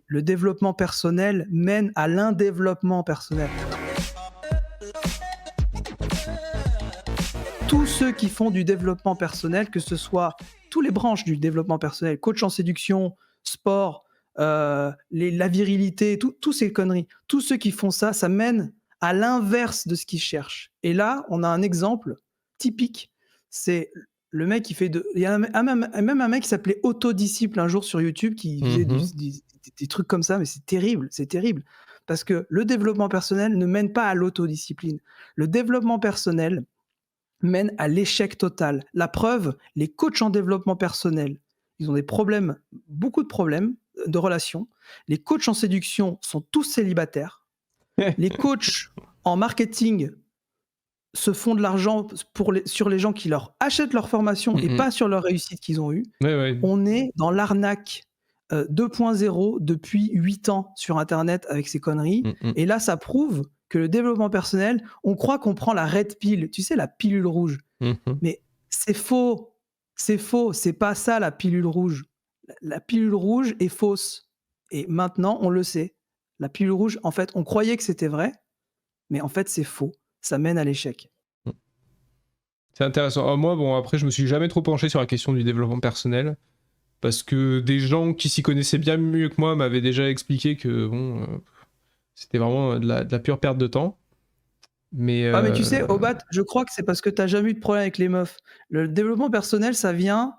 le développement personnel mène à l'indéveloppement personnel. Tous ceux qui font du développement personnel, que ce soit tous les branches du développement personnel, coach en séduction, sport, la virilité, tous ces conneries, tous ceux qui font ça, ça mène à l'inverse de ce qu'ils cherchent. Et là, on a un exemple typique, c'est le mec qui fait il y a même un mec qui s'appelait Autodisciple un jour sur YouTube qui faisait des trucs comme ça, mais c'est terrible, c'est terrible. Parce que le développement personnel ne mène pas à l'autodiscipline. Le développement personnel mène à l'échec total. La preuve, les coachs en développement personnel, ils ont des problèmes, beaucoup de problèmes de relations. Les coachs en séduction sont tous célibataires. Les coachs en marketing se font de l'argent sur les gens qui leur achètent leur formation et pas sur leur réussite qu'ils ont eue. Ouais. On est dans l'arnaque 2.0 depuis 8 ans sur Internet avec ces conneries. Et là, ça prouve que le développement personnel, on croit qu'on prend la red pill, tu sais, la pilule rouge. Mais c'est faux. C'est faux. C'est pas ça, la pilule rouge. La pilule rouge est fausse. Et maintenant, on le sait. La pilule rouge, en fait, on croyait que c'était vrai, mais en fait, c'est faux. Ça mène à l'échec. C'est intéressant. Alors moi, bon, après, je me suis jamais trop penché sur la question du développement personnel, parce que des gens qui s'y connaissaient bien mieux que moi m'avaient déjà expliqué que, bon, c'était vraiment de la pure perte de temps. Mais tu sais, Obat, je crois que c'est parce que tu n'as jamais eu de problème avec les meufs. Le développement personnel, ça vient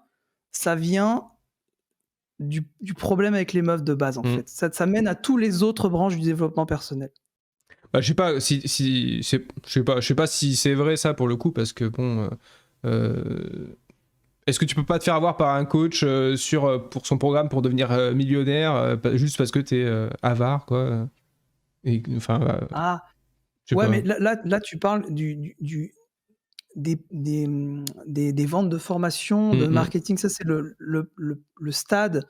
du problème avec les meufs de base, en fait. Ça mène à tous les autres branches du développement personnel. Bah, je sais pas je sais pas si c'est vrai ça pour le coup, parce que bon, est-ce que tu peux pas te faire avoir par un coach pour son programme pour devenir millionnaire juste parce que t'es avare, quoi. Et enfin, mais là tu parles des ventes de formation, de marketing. Ça, c'est le stade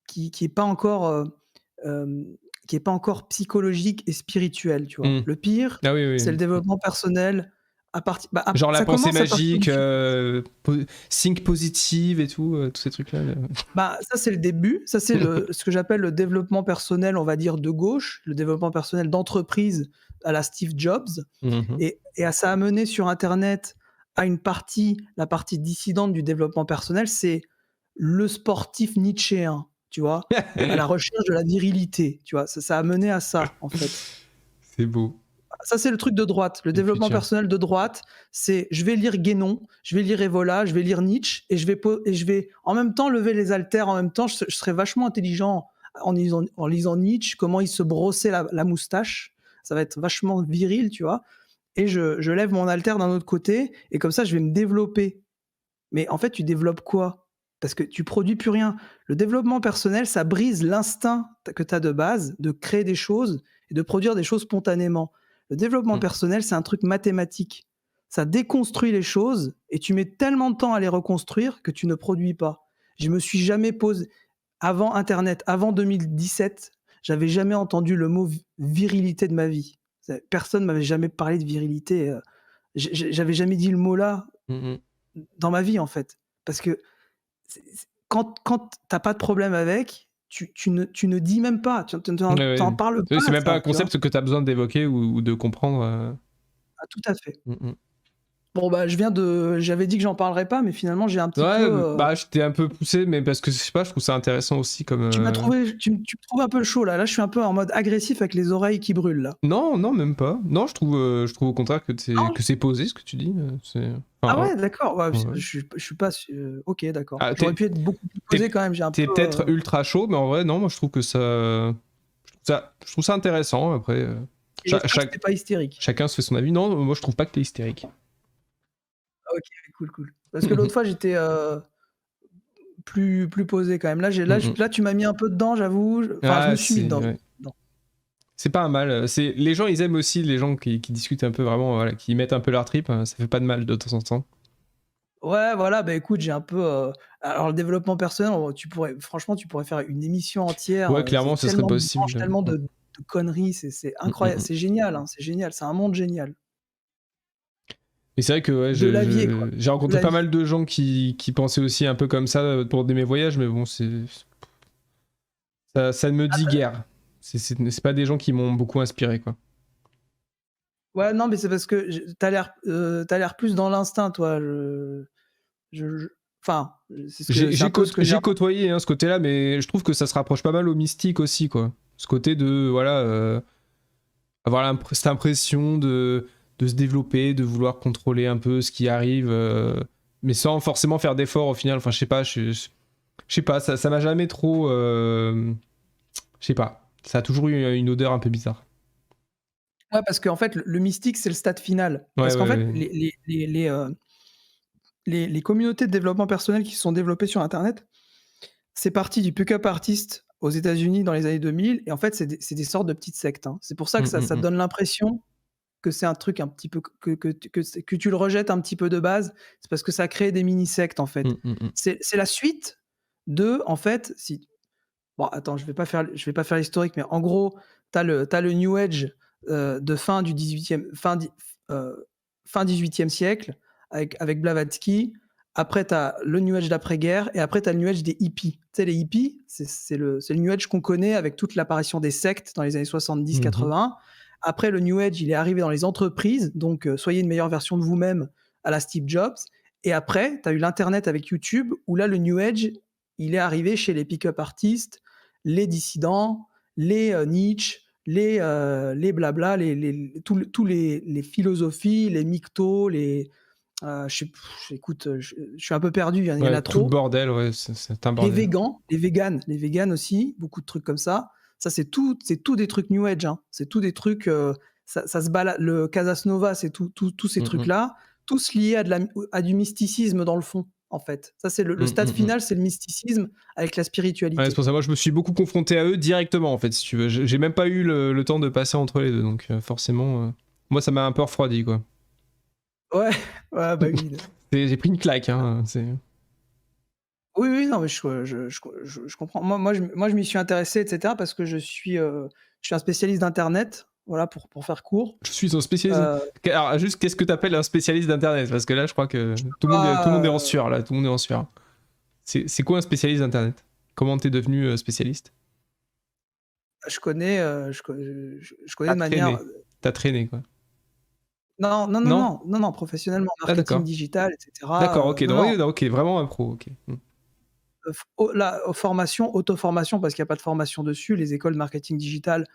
qui est pas encore psychologique et spirituel, tu vois. Le pire, c'est le développement personnel genre la pensée magique, think positive et tout, tous ces trucs-là. Ça, c'est le début. Ça, c'est ce que j'appelle le développement personnel, on va dire, de gauche, le développement personnel d'entreprise à la Steve Jobs. Et ça a mené sur Internet à la partie dissidente du développement personnel, c'est le sportif nietzschéen, tu vois, à la recherche de la virilité, tu vois. Ça a mené à ça, en fait. C'est beau. Ça, c'est le truc de droite. Le développement personnel de droite, c'est je vais lire Guénon, je vais lire Evola, je vais lire Nietzsche, et je vais en même temps lever les haltères, en même temps, je serai vachement intelligent en lisant Nietzsche, comment il se brossait la moustache. Ça va être vachement viril, tu vois. Et je lève mon haltère d'un autre côté, et comme ça, je vais me développer. Mais en fait, tu développes quoi ? Parce que tu produis plus rien. Le développement personnel, ça brise l'instinct que tu as de base de créer des choses et de produire des choses spontanément. Le développement personnel, c'est un truc mathématique. Ça déconstruit les choses et tu mets tellement de temps à les reconstruire que tu ne produis pas. Je me suis jamais posé... Avant Internet, avant 2017, j'avais jamais entendu le mot virilité de ma vie. Personne m'avait jamais parlé de virilité. J'avais jamais dit le mot là dans ma vie, en fait. Parce que quand t'as pas de problème avec, tu ne dis même pas, tu n'en parles pas. C'est même pas un concept que tu as besoin d'évoquer ou de comprendre. Ah, tout à fait. Bon, j'avais dit que j'en parlerais pas, mais finalement, j'ai un petit peu... je t'ai un peu poussé, mais parce que, je sais pas, je trouve ça intéressant aussi comme... Tu me trouves un peu chaud, là. Là, je suis un peu en mode agressif avec les oreilles qui brûlent, là. Non, même pas. Non, je trouve au contraire que c'est posé, ce que tu dis. Ouais, d'accord. Ouais. Je suis pas... Ok, d'accord. J'aurais pu être beaucoup plus posé quand même. T'es peut-être ultra chaud, mais en vrai, non, moi, je trouve que ça... Je trouve ça intéressant, après... t'es pas hystérique. Chacun se fait son avis. Non, moi, je trouve pas que t'es hystérique. Ok, cool. Parce que l'autre fois, j'étais plus posé quand même. Là, tu m'as mis un peu dedans, j'avoue. Je me suis mis dedans. Ouais. C'est pas un mal. Les gens, ils aiment aussi les gens qui discutent un peu vraiment, voilà, qui mettent un peu leur trip. Ça fait pas de mal de temps en temps. Ouais, voilà. Écoute, j'ai un peu... Alors, le développement personnel, franchement, tu pourrais faire une émission entière. Ouais, clairement, ce serait possible. Tellement de conneries. C'est incroyable. C'est génial. Hein, c'est génial. C'est un monde génial. Et c'est vrai que j'ai rencontré pas mal de gens qui pensaient aussi un peu comme ça pour mes voyages, mais bon, Ça ne me dit guère. C'est pas des gens qui m'ont beaucoup inspiré, quoi. Ouais, non, mais c'est parce que t'as l'air plus dans l'instinct, toi. Enfin, c'est un peu ce que j'ai. J'ai côtoyé ce côté-là, mais je trouve que ça se rapproche pas mal au mystique aussi, quoi. Ce côté de, voilà, avoir cette impression de se développer, de vouloir contrôler un peu ce qui arrive, mais sans forcément faire d'efforts au final. Enfin, je sais pas, ça m'a jamais trop. Je sais pas, ça a toujours eu une odeur un peu bizarre. Ouais, parce qu'en fait, le mystique, c'est le stade final. Ouais, Parce qu'en fait, ouais. les communautés de développement personnel qui se sont développées sur Internet, c'est parti du pick-up artist aux États-Unis dans les années 2000. Et en fait, c'est des sortes de petites sectes. Hein. C'est pour ça que ça te donne l'impression que c'est un truc un petit peu que tu le rejettes un petit peu de base. C'est parce que ça crée des mini-sectes, en fait. C'est la suite de, en fait, si... Bon, attends, je vais pas faire l'historique, mais en gros, t'as le New Age de fin 18e siècle avec Blavatsky. Après, t'as le New Age d'après-guerre, et après, t'as le New Age des hippies. Tu sais, les hippies, c'est le New Age qu'on connaît avec toute l'apparition des sectes dans les années 70-80. Après, le New Age, il est arrivé dans les entreprises, donc soyez une meilleure version de vous-même à la Steve Jobs. Et après, t'as eu l'Internet avec YouTube, où là, le New Age, il est arrivé chez les pick-up artistes, les dissidents, les Nietzsche, les blabla, tous les philosophies, les myctos, écoute, je suis un peu perdu, il y en a trop. Tout le bordel, ouais, c'est un bordel. Les végans aussi, beaucoup de trucs comme ça. Ça, c'est tout des trucs New Age. Hein. C'est tout des trucs, ça se balade. Le Casasnova, c'est tous ces trucs-là, tous liés à du mysticisme dans le fond. En fait, ça c'est le stade final, c'est le mysticisme avec la spiritualité. Ouais, c'est pour ça, moi je me suis beaucoup confronté à eux directement en fait, si tu veux. J'ai même pas eu le temps de passer entre les deux, donc forcément, moi ça m'a un peu refroidi quoi. Ouais, bah oui. J'ai pris une claque, hein. Oui, non, mais je comprends. Moi, je m'y suis intéressé, etc., parce que je suis un spécialiste d'Internet. Voilà, pour faire court. Je suis un spécialiste. Alors, juste, qu'est-ce que tu appelles un spécialiste d'Internet? Parce que là, je crois que tout le monde est en sueur, là. Tout le monde est en sueur. C'est quoi un spécialiste d'Internet? Comment t'es devenu spécialiste? Je connais de manière... T'as traîné, quoi. Non, professionnellement, marketing digital, etc. D'accord, ok, ok, vraiment un pro, ok. La formation, auto-formation, parce qu'il n'y a pas de formation dessus. Les écoles de marketing digital,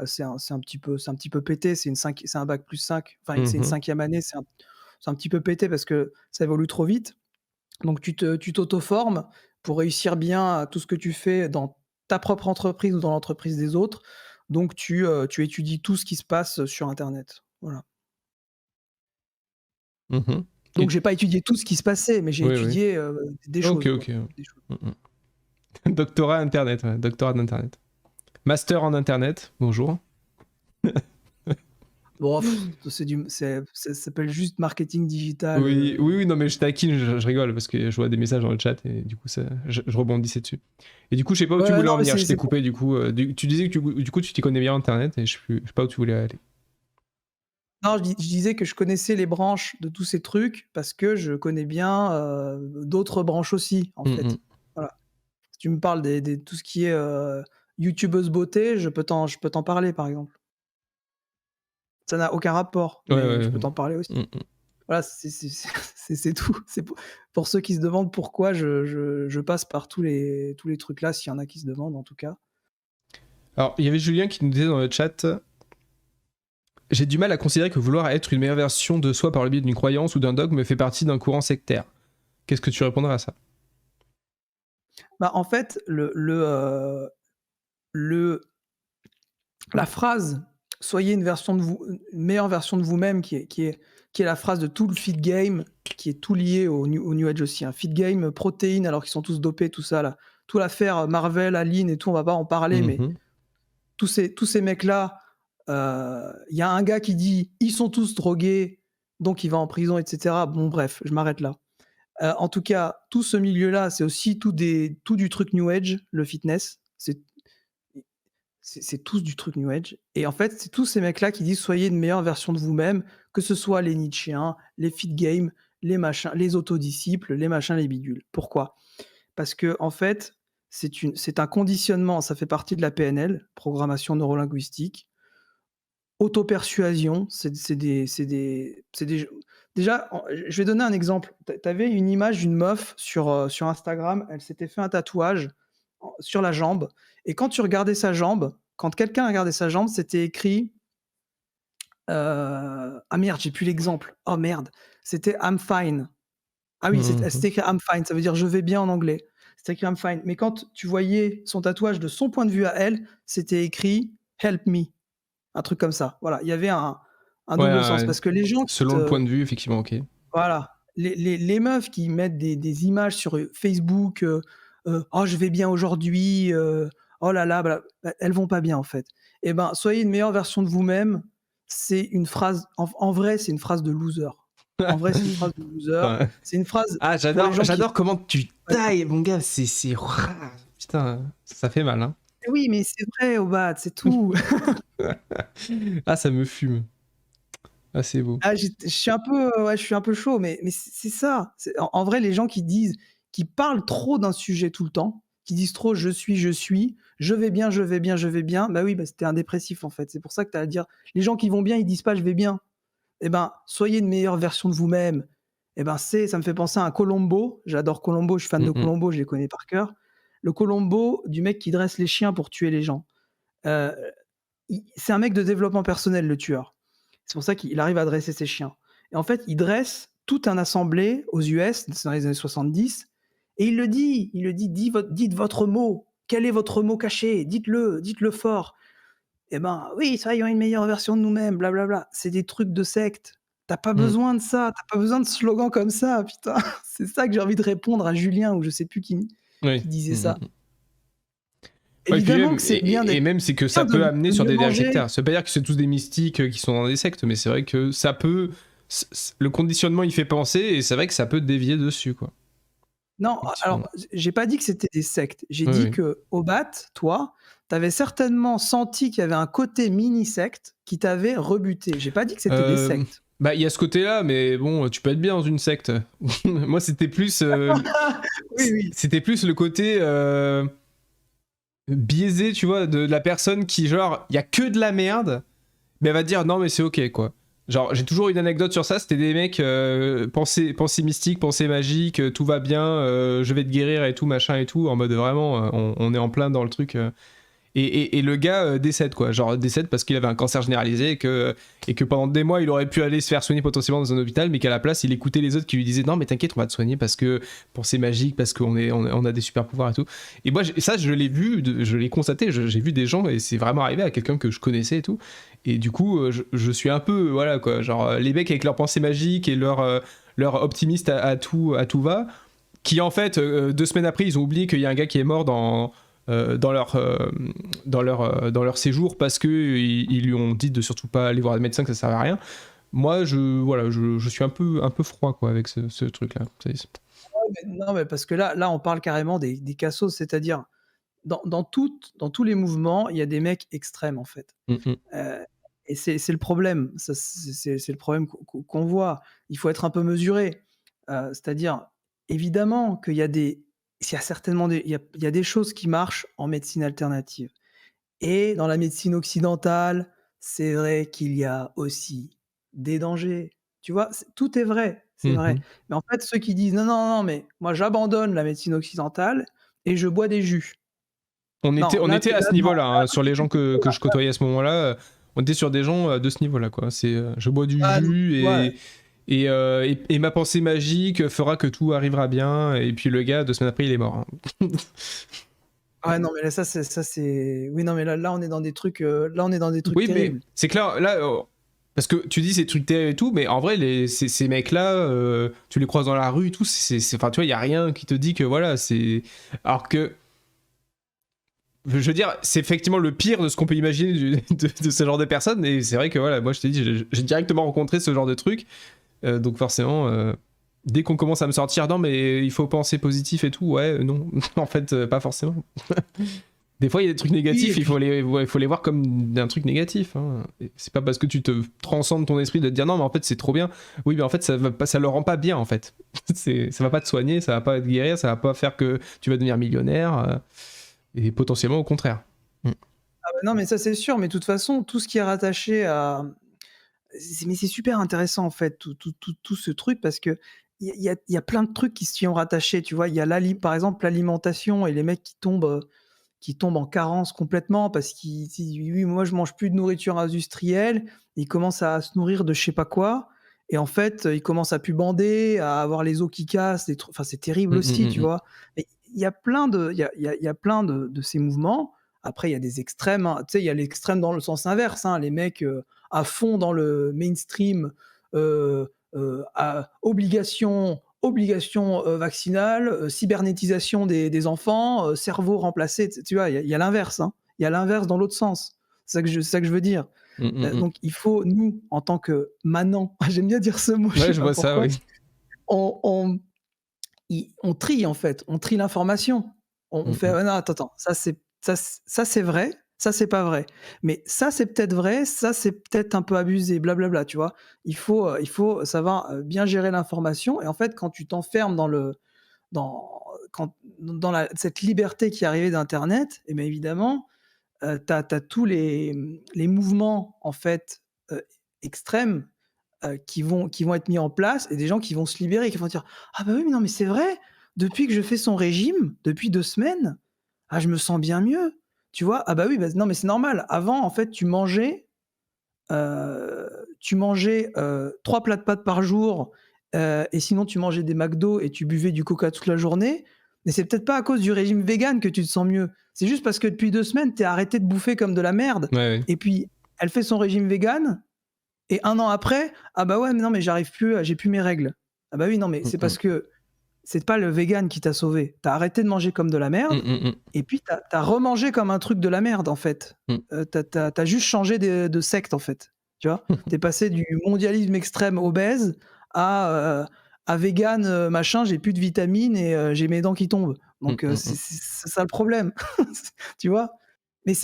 c'est un petit peu pété, c'est un bac plus 5, enfin c'est une 5e année, c'est un petit peu pété parce que ça évolue trop vite. Donc tu t'auto-formes pour réussir bien tout ce que tu fais dans ta propre entreprise ou dans l'entreprise des autres. Donc tu étudies tout ce qui se passe sur Internet. Voilà. Donc j'ai pas étudié tout ce qui se passait, mais j'ai étudié des choses. Ok. Des choses. Doctorat Internet, ouais, doctorat d'Internet. Master en Internet, bonjour. Bon, ça s'appelle juste marketing digital. Oui, non, mais je taquine, je rigole parce que je vois des messages dans le chat et du coup, je rebondissais dessus. Et du coup, je sais pas où tu voulais en venir, je t'ai coupé du coup. Tu disais que du coup, tu t'y connais bien en Internet et je sais pas où tu voulais aller. Non, je disais que je connaissais les branches de tous ces trucs parce que je connais bien d'autres branches aussi, en fait. Voilà. Si tu me parles de tout ce qui est youtubeuse beauté, je peux t'en parler, par exemple. Ça n'a aucun rapport, mais je peux t'en parler aussi. Voilà, c'est tout. C'est pour ceux qui se demandent pourquoi je passe par tous les trucs-là, s'il y en a qui se demandent, en tout cas. Alors, il y avait Julien qui nous disait dans le chat... J'ai du mal à considérer que vouloir être une meilleure version de soi par le biais d'une croyance ou d'un dogme fait partie d'un courant sectaire. Qu'est-ce que tu répondrais à ça? Bah, en fait, la phrase « soyez une meilleure version de vous-même » qui est la phrase de tout le feed game, qui est tout lié au New Age aussi. Un feed game, protéines, alors qu'ils sont tous dopés, tout ça, là. Tout l'affaire Marvel, Aline et tout, on va pas en parler, mais tous ces mecs-là, il y a un gars qui dit « ils sont tous drogués, donc il va en prison, etc. » Bon, bref, je m'arrête là. En tout cas, tout ce milieu-là, c'est aussi tout du truc New Age, le fitness. C'est tous du truc New Age. Et en fait, c'est tous ces mecs-là qui disent « soyez une meilleure version de vous-même », que ce soit les Nietzschéens, les fit games, les machins, les autodisciples, les machins, les bidules. Pourquoi? Parce que, en fait, c'est un conditionnement, ça fait partie de la PNL, programmation neurolinguistique. Auto-persuasion, déjà, je vais donner un exemple. Tu avais une image d'une meuf sur Instagram, elle s'était fait un tatouage sur la jambe, et quand tu regardais sa jambe, quand quelqu'un regardait sa jambe, c'était écrit, ah merde, j'ai plus l'exemple. Oh merde, c'était I'm fine. Ah oui, c'était écrit I'm fine, ça veut dire je vais bien en anglais. C'était écrit I'm fine. Mais quand tu voyais son tatouage de son point de vue à elle, c'était écrit Help me. Un truc comme ça. Voilà, il y avait un double sens parce que les gens selon le point de vue, effectivement, ok. Voilà, les meufs qui mettent des images sur Facebook, oh je vais bien aujourd'hui, oh là là, elles vont pas bien en fait. Eh ben, soyez une meilleure version de vous-même. C'est une phrase, en vrai, c'est une phrase de loser. En vrai, c'est une phrase de loser. Ouais. C'est une phrase. Ah, j'adore comment tu tailles, mon gars. C'est putain, ça fait mal, hein. Oui, mais c'est vrai, Obat, c'est tout. Ah, ça me fume. Ah, c'est beau. Ah, je suis un peu, ouais, je suis un peu chaud, mais c'est ça. En vrai, les gens qui parlent trop d'un sujet tout le temps, qui disent trop je suis, je vais bien, je vais bien, je vais bien. Bah oui, bah c'était un dépressif en fait. C'est pour ça que tu as à dire. Les gens qui vont bien, ils disent pas je vais bien. Eh ben, soyez une meilleure version de vous-même. Eh ben, ça me fait penser à un Colombo. J'adore Colombo, je suis fan de Colombo, je les connais par cœur. Le Colombo du mec qui dresse les chiens pour tuer les gens. C'est un mec de développement personnel, le tueur. C'est pour ça qu'il arrive à dresser ses chiens. Et en fait, il dresse tout un assemblée aux US, dans les années 70, et il le dit, dites votre mot. Quel est votre mot caché? Dites-le fort. Eh ben, oui, soyons une meilleure version de nous-mêmes, blablabla. C'est des trucs de secte. T'as pas besoin de ça, t'as pas besoin de slogans comme ça, putain. C'est ça que j'ai envie de répondre à Julien, ou je sais plus qui disait ça. Évidemment que c'est bien. Et même, c'est que ça peut amener sur des dérives sectaires. Ça veut pas dire que c'est tous des mystiques qui sont dans des sectes, mais c'est vrai que ça peut. Le conditionnement, il fait penser, et c'est vrai que ça peut dévier dessus, quoi. Non, alors, j'ai pas dit que c'était des sectes. J'ai dit que, Obat, toi, t'avais certainement senti qu'il y avait un côté mini-secte qui t'avait rebuté. J'ai pas dit que c'était des sectes. Bah, il y a ce côté-là, mais bon, tu peux être bien dans une secte. Moi, c'était plus. Oui. C'était plus le côté. Biaisé, tu vois, de la personne qui, genre, il y a que de la merde, mais elle va te dire non, mais c'est ok, quoi. Genre, j'ai toujours une anecdote sur ça, c'était des mecs, pensée mystique, pensée magique, tout va bien, je vais te guérir et tout, machin et tout, en mode vraiment, on est en plein dans le truc. Et le gars décède, quoi. Genre décède parce qu'il avait un cancer généralisé et que pendant des mois il aurait pu aller se faire soigner potentiellement dans un hôpital, mais qu'à la place il écoutait les autres qui lui disaient non mais t'inquiète, on va te soigner parce que pensée magique, parce qu'on a des super pouvoirs et tout. Et moi ça je l'ai vu, je l'ai constaté, j'ai vu des gens, et c'est vraiment arrivé à quelqu'un que je connaissais et tout. Et du coup je suis un peu voilà quoi, genre les mecs avec leur pensée magique et leur optimiste à tout va, qui en fait 2 semaines après ils ont oublié qu'il y a un gars qui est mort dans leur séjour parce qu'ils lui ont dit de surtout pas aller voir des médecins, que ça servait à rien. Moi, je suis un peu froid, quoi, avec ce truc-là. Non, mais parce que là on parle carrément des cassos, c'est-à-dire dans tous les mouvements, il y a des mecs extrêmes, en fait. Et c'est le problème. C'est le problème qu'on voit. Il faut être un peu mesuré. C'est-à-dire, évidemment qu'il y a certainement il y a des choses qui marchent en médecine alternative. Et dans la médecine occidentale, c'est vrai qu'il y a aussi des dangers. Tu vois, tout est vrai, c'est vrai. Mais en fait, ceux qui disent non, mais moi j'abandonne la médecine occidentale et je bois des jus. On était à ce niveau-là, hein, sur les gens que je côtoyais à ce moment-là. On était sur des gens de ce niveau-là, quoi. C'est je bois du jus et ma pensée magique fera que tout arrivera bien. Et puis le gars, 2 semaines après, il est mort. Hein. Ah non, mais là, ça c'est. Oui, non, mais là on est dans des trucs. Là, on est dans des trucs terribles. Oui, mais c'est clair, là. Parce que tu dis ces trucs terribles et tout, mais en vrai, ces mecs-là, tu les croises dans la rue et tout, enfin, tu vois, il n'y a rien qui te dit que voilà, c'est. Alors que. Je veux dire, c'est effectivement le pire de ce qu'on peut imaginer de ce genre de personnes, et c'est vrai que voilà, moi je t'ai dit, j'ai directement rencontré ce genre de truc, donc forcément, dès qu'on commence à me sortir, non mais il faut penser positif et tout, ouais, non, en fait, pas forcément. Des fois, il y a des trucs Oui, négatifs, et puis il faut les voir comme un truc négatif. Hein. C'est pas parce que tu te transcendes ton esprit de te dire non, mais en fait, c'est trop bien. Oui, mais en fait, ça le rend pas bien, en fait. Ça va pas te soigner, ça va pas te guérir, ça va pas faire que tu vas devenir millionnaire. Et potentiellement au contraire. ah bah non, mais ça c'est sûr, mais de toute façon, tout ce qui est rattaché à mais c'est super intéressant en fait, tout ce truc parce que il y a plein de trucs qui s'y ont rattachés, tu vois? Il y a par exemple, l'alimentation et les mecs qui tombent en carence complètement parce qu'ils disent: «Oui, moi je mange plus de nourriture industrielle». Ils commencent à se nourrir de je sais pas quoi et en fait, ils commencent à plus bander, à avoir les os qui cassent, des trucs enfin c'est terrible aussi, tu vois? Et il y a plein de il y a plein de ces mouvements. Après il y a des extrêmes, hein. Tu sais, il y a l'extrême dans le sens inverse, hein, les mecs, à fond dans le mainstream, à obligation, vaccinale, cybernétisation des enfants, cerveau remplacé, tu vois? Il y a l'inverse, hein. Il y a l'inverse dans l'autre sens. C'est ça que je veux dire. Donc il faut nous, en tant que manants, j'aime bien dire ce mot, je Ouais, sais je pas vois ça, pourquoi, oui. on on on trie en fait, on trie l'information. On fait: «Ah non, attends, ça c'est vrai, ça c'est pas vrai. Mais ça c'est peut-être vrai, ça c'est peut-être un peu abusé, blablabla», tu vois? Il faut savoir, bien gérer l'information et en fait, quand tu t'enfermes dans dans cette liberté qui est arrivée d'internet et bien évidemment, tu as tous les mouvements en fait, extrêmes, qui vont être mis en place et des gens qui vont se libérer, qui vont dire: «Ah bah oui, mais non, mais c'est vrai, depuis que je fais son régime, depuis 2 semaines, ah je me sens bien mieux». Tu vois? Ah bah oui, bah non, mais c'est normal. Avant, en fait, tu mangeais, 3 plats de pâtes par jour, et sinon tu mangeais des McDo et tu buvais du Coca toute la journée. Mais c'est peut-être pas à cause du régime vegan que tu te sens mieux. C'est juste parce que depuis 2 semaines, tu as arrêté de bouffer comme de la merde Ouais, ouais. et puis elle fait son régime vegan et 1 an après: «Ah bah ouais, mais non, mais j'arrive plus, j'ai plus mes règles». Ah bah oui, non, mais c'est parce que c'est pas le vegan qui t'a sauvé. Tu as arrêté de manger comme de la merde et puis tu as remangé comme un truc de la merde, en fait. Tu as juste changé de secte, en fait. Tu vois? Tu es passé du mondialisme extrême obèse à vegan, machin, j'ai plus de vitamines et j'ai mes dents qui tombent. Donc c'est ça le problème. Tu vois? Mais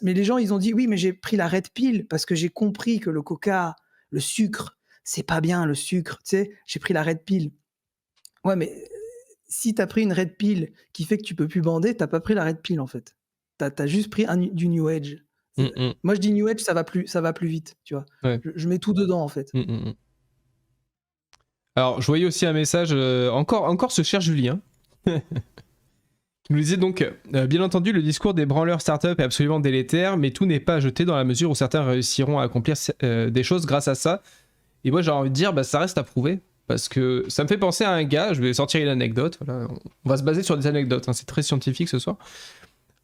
les gens, ils ont dit: «Oui, mais j'ai pris la red pill parce que j'ai compris que le coca, le sucre, c'est pas bien le sucre», tu sais? «J'ai pris la red pill». Ouais, mais si tu as pris une red pill qui fait que tu peux plus bander, tu as pas pris la red pill, en fait. Tu as juste pris du new age. C'est moi, je dis new age, ça va plus vite, tu vois? Ouais. Je mets tout dedans, en fait. Alors, je voyais aussi un message, encore ce cher Julien, qui nous disait donc bien entendu, le discours des branleurs startup est absolument délétère, mais tout n'est pas à jeter dans la mesure où certains réussiront à accomplir des choses grâce à ça. Et moi, j'ai envie de dire, bah, ça reste à prouver. Parce que ça me fait penser à un gars, je vais sortir une anecdote, voilà. On va se baser sur des anecdotes, hein, c'est très scientifique ce soir.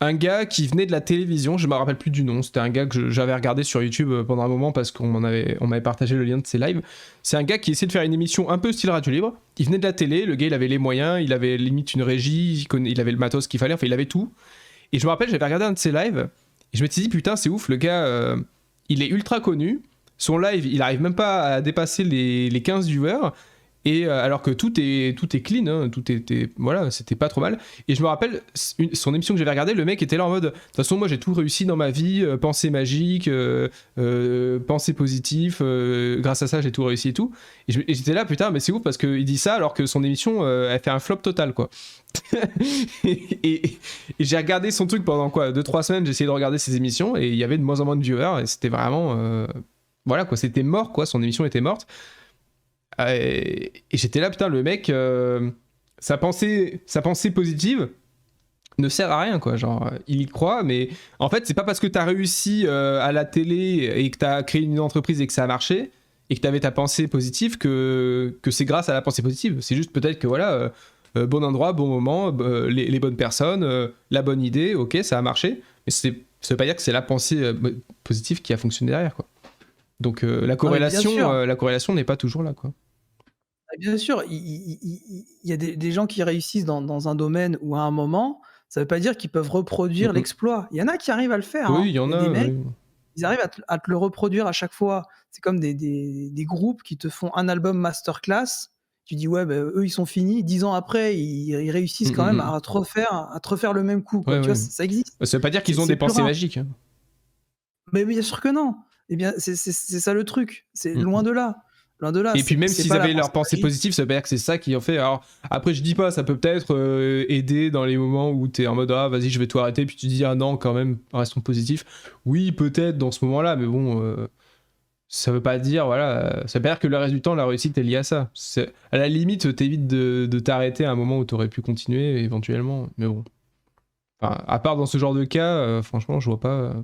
Un gars qui venait de la télévision, je me rappelle plus du nom, c'était un gars que j'avais regardé sur YouTube pendant un moment parce on m'avait partagé le lien de ses lives. C'est un gars qui essayait de faire une émission un peu style Radio Libre. Il venait de la télé, le gars il avait les moyens, il avait limite une régie, il avait le matos qu'il fallait, enfin il avait tout. Et je me rappelle, j'avais regardé un de ses lives et je me suis dit putain c'est ouf, le gars il est ultra connu, son live il arrive même pas à dépasser les 15 viewers. Et alors que tout est clean, hein, tout était voilà, c'était pas trop mal. Et je me rappelle son émission que j'avais regardée, le mec était là en mode de toute façon moi j'ai tout réussi dans ma vie, pensée magique, pensée positive, grâce à ça j'ai tout réussi et tout. Et j'étais là putain mais c'est ouf parce qu'il dit ça alors que son émission elle fait un flop total quoi. et j'ai regardé son truc pendant quoi 2-3 semaines, j'ai essayé de regarder ses émissions et il y avait de moins en moins de viewers et c'était vraiment voilà quoi, c'était mort quoi, son émission était morte. Et j'étais là, putain, le mec, sa pensée positive ne sert à rien, quoi. Genre, il y croit, mais en fait, c'est pas parce que t'as réussi à la télé et que t'as créé une entreprise et que ça a marché et que t'avais ta pensée positive que c'est grâce à la pensée positive. C'est juste peut-être que voilà, bon endroit, bon moment, les bonnes personnes, la bonne idée, ok, ça a marché, mais ça veut pas dire que c'est la pensée positive qui a fonctionné derrière, quoi. Donc la corrélation n'est pas toujours là, quoi. Bien sûr, il y a des gens qui réussissent dans un domaine ou à un moment, ça veut pas dire qu'ils peuvent reproduire l'exploit. Il y en a qui arrivent à le faire, Oui, hein. il y en Il y a a. des mecs, Oui. ils arrivent à te le reproduire à chaque fois. C'est comme des groupes qui te font un album masterclass, tu dis ouais, bah, eux ils sont finis. 10 ans après, ils réussissent quand même à te refaire le même coup, quoi. Ouais, Tu vois, ouais. ça existe. Ça veut pas dire qu'ils ont C'est des plus pensées rare. magiques. Hein. Mais bien sûr que non. Eh bien, c'est ça le truc. C'est Mm. loin de là. Loin de là. Et puis même C'est s'ils pas la avaient leur pensée pensée magique. positive, ça veut pas dire que c'est ça qui en fait. Alors après, je dis pas, ça peut peut-être aider dans les moments où t'es en mode ah vas-y je vais tout arrêter, puis tu dis ah non quand même restons positifs. Oui peut-être dans ce moment-là, mais bon ça veut pas dire voilà, ça veut pas dire que le reste du temps la réussite est liée à ça. À la limite t'évites de t'arrêter à un moment où t'aurais pu continuer éventuellement, mais bon. Enfin, à part dans ce genre de cas, franchement je vois pas.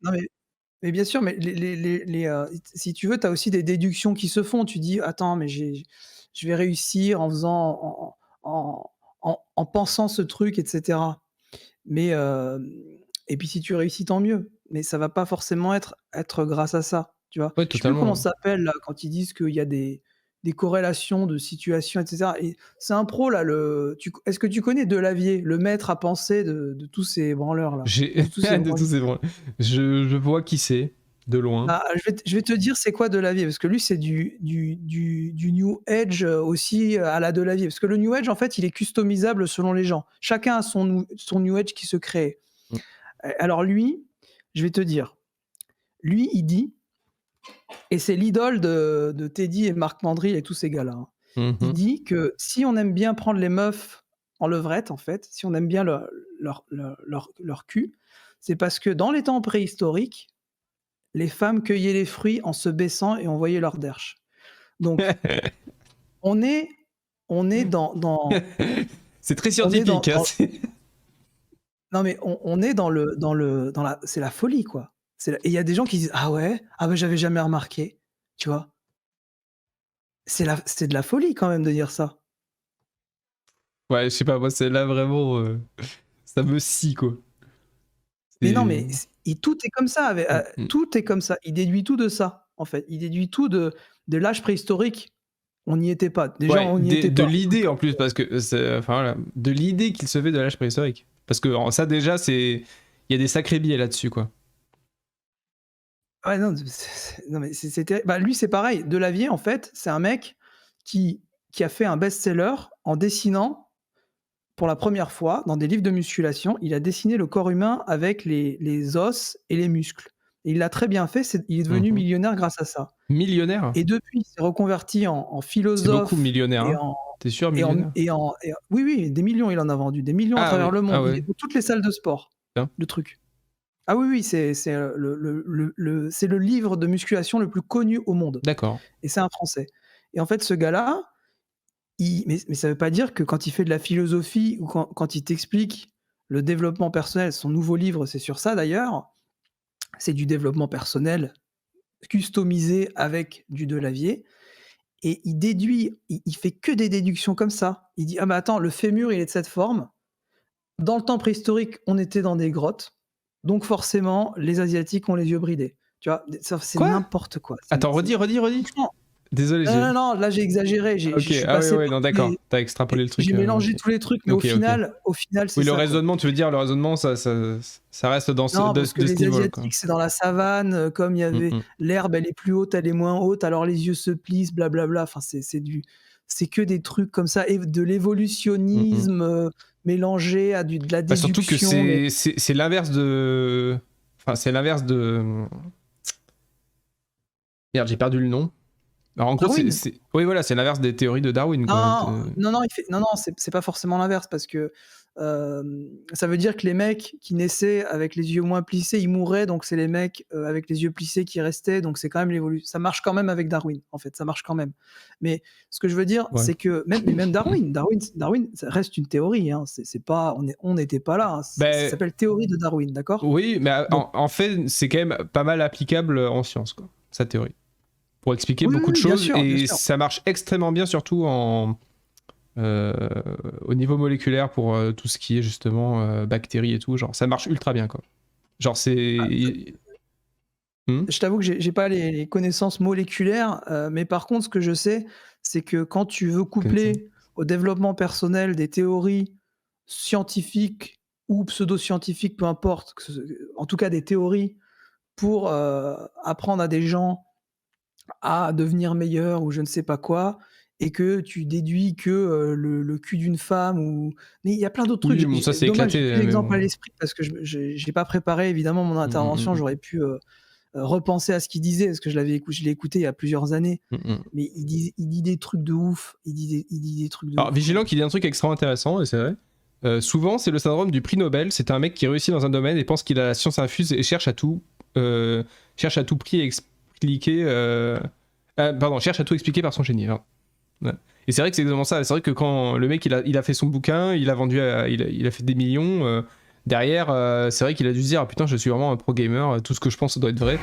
Non mais bien sûr, mais si tu veux, tu as aussi des déductions qui se font. Tu dis: «Attends, mais je vais réussir en faisant en pensant ce truc et cetera». Mais et puis si tu réussis, tant mieux, mais ça va pas forcément être grâce à ça, tu vois? Ouais Je sais plus comment totalement. ça s'appelle là, quand ils disent qu'il y a des corrélations de situations et cetera et c'est un pro là, est-ce que tu connais Delavier, le maître à penser de tous ces branleurs là? J'ai De tous ces de tous branleurs? ces bons. Je vois qui c'est de loin. Bah, je vais te dire c'est quoi Delavier, parce que lui c'est du New Age, aussi, à la Delavier. Parce que le New Age en fait, il est customisable selon les gens. Chacun a son New Age qui se crée. Mm. Alors lui, je vais te dire, lui il dit et c'est l'idole de Teddy et Marc Mandry et tous ces gars-là, hein. Il Mhm. dit que si on aime bien prendre les meufs en levrette en fait, si on aime bien leur cul, c'est parce que dans les temps préhistoriques, les femmes cueillaient les fruits en se baissant et on voyait leur derche. Donc on est on est C'est très on est scientifique. Hein, non mais on est dans la c'est la folie quoi. Et il y a des gens qui disent: «Ah ouais? Ah bah j'avais jamais remarqué», tu vois? C'est de la folie quand même de dire ça. Ouais, je sais pas, moi, c'est là vraiment. Ça me scie, quoi. Mais non, C'est. mais tout est comme ça Mm, mm. tout est comme ça. Il déduit tout de ça, en fait. Il déduit tout de l'âge préhistorique. On n'y était pas. Déjà, Ouais, on n'y était de pas. Donc l'idée en plus, parce que. Enfin, voilà, de l'idée qu'il se fait de l'âge préhistorique. Parce que ça, déjà, c'est. Il y a des sacrés biais là-dessus, quoi. ouais, non, non, mais bah, lui, c'est pareil. Delavier, en fait, c'est un mec qui qui a fait un best-seller en dessinant, pour la première fois, dans des livres de musculation, il a dessiné le corps humain avec les os et les muscles. Et il l'a très bien fait, il est devenu Mhm. millionnaire grâce à ça. Millionnaire? Et depuis, il s'est reconverti en C'est beaucoup, philosophe millionnaire, et hein. en T'es sûr, et en millionnaire? et en et oui, oui, des millions, il en a vendu, des millions à Ah travers oui, le ah monde. Il est ouais. dans toutes les salles de sport, Putain. le truc. Ah oui, oui, c'est le livre de musculation le plus connu au monde D'accord. et c'est un Français et en fait, ce gars-là, mais ça veut pas dire que quand il fait de la philosophie ou quand il t'explique le développement personnel, son nouveau livre, c'est sur ça d'ailleurs, c'est du développement personnel customisé avec du Delavier. Et il déduit, il fait que des déductions comme ça. Il dit: «Ah mais attends, le fémur, il est de cette forme. Dans le temps préhistorique, on était dans des grottes, donc forcément, les asiatiques ont les yeux bridés». Tu vois? Ça c'est Quoi? n'importe quoi. Attends, redis. Franchement, Désolé, non, j'ai. non, non, là j'ai exagéré, Ah, je ok, suis ah ouais, passé ouais, par non, tous les d'accord. T'as extrapolé le truc. j'ai mélangé Ok. tous les trucs, mais Ok, ok. au final, c'est Oui, le ça, quoi. raisonnement, tu veux dire, le raisonnement, ça reste Non, parce que de ce les niveau-là, quoi. asiatiques, c'est dans la savane, comme il y Mm, avait mm, l'herbe, elle est plus haute, elle est moins haute, alors les yeux se plissent, blablabla. Enfin, c'est que des trucs comme ça et de mm, mm. l'évolutionnisme, mélangé à de la Bah, surtout que déduction, mais c'est l'inverse de. Enfin, c'est l'inverse de. Merde, j'ai perdu le nom. Alors, en gros, Darwin? oui, voilà, c'est l'inverse des théories de Darwin, quoi. Non, non, non, non, c'est pas forcément l'inverse parce que, ça veut dire que les mecs qui naissaient avec les yeux moins plissés, ils mouraient, donc c'est les mecs, avec les yeux plissés qui restaient, donc c'est quand même ça marche quand même avec Darwin, en fait, ça marche quand même. Mais ce que je veux dire, Ouais. c'est que même Darwin, ça reste une théorie, hein, c'est pas on n'était pas là, hein, ça Ben, s'appelle théorie de Darwin, d'accord? oui, mais Donc en fait, c'est quand même pas mal applicable en science, quoi, sa théorie. Pour expliquer oui, oui, beaucoup de oui, bien choses, sûr, bien et sûr. ça marche extrêmement bien, surtout euh, au niveau moléculaire pour tout ce qui est justement bactéries et tout. Genre, ça marche ultra bien, quoi. Genre, c'est. Hmm. Je t'avoue que j'ai pas les connaissances moléculaires, mais par contre, ce que je sais, c'est que quand tu veux Connaissance. coupler au développement personnel des théories scientifiques ou pseudo-scientifiques, peu importe, en tout cas des théories pour, apprendre à des gens à devenir meilleurs ou je ne sais pas quoi et que tu déduis que le cul d'une femme ou... Mais il y a plein d'autres trucs. Oui, bon, ça c'est Dommage, j'ai éclaté. plus Mais l'exemple à bon. l'esprit parce que j'ai pas préparé évidemment mon intervention. J'aurais pu repenser à ce qu'il disait parce que je l'ai écouté il y a plusieurs années. Mais il dit des trucs de ouf. Il dit des trucs de Alors, ouf. Vigilant qui dit un truc extrêmement intéressant, et c'est vrai. Souvent, c'est le syndrome du prix Nobel. C'est un mec qui réussit dans un domaine et pense qu'il a la science infuse et cherche à tout prix expliquer. Cherche à tout expliquer par son génie. Ouais. Et c'est vrai que c'est exactement ça. C'est vrai que quand le mec il a fait son bouquin, il a vendu, il a fait des millions. Derrière, c'est vrai qu'il a dû se dire ah, putain, je suis vraiment un pro gamer. Tout ce que je pense doit être vrai.